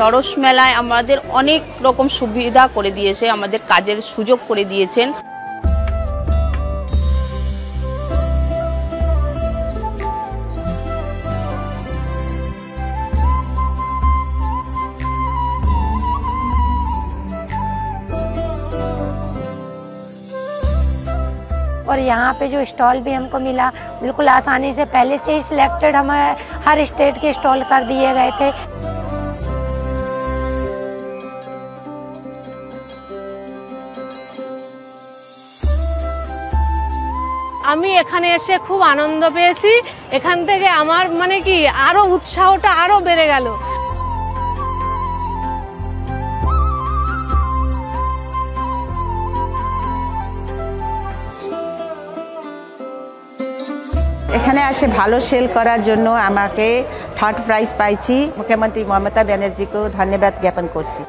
সরস মেলায় আমাদের অনেক রকম সুবিধা করে দিয়েছে, আমাদের কাজের সুযোগ করে দিয়েছেন। और यहाँ पे जो स्टॉल भी हमको मिला बिल्कुल आसानी से, पहले से ही सिलेक्टेड हमें हर स्टेट के स्टॉल कर दिए गए थे। আমি এখানে এসে খুব আনন্দ পেয়েছি। এখান থেকে আমার মানে কি আরো উৎসাহটা আরো বেড়ে গেল। এখানে আসে ভালো সেল করার জন্য আমাকে থার্ড প্রাইজ পাইছি। মুখ্যমন্ত্রী মমতা ব্যানার্জিকে ধন্যবাদ জ্ঞাপন করছি।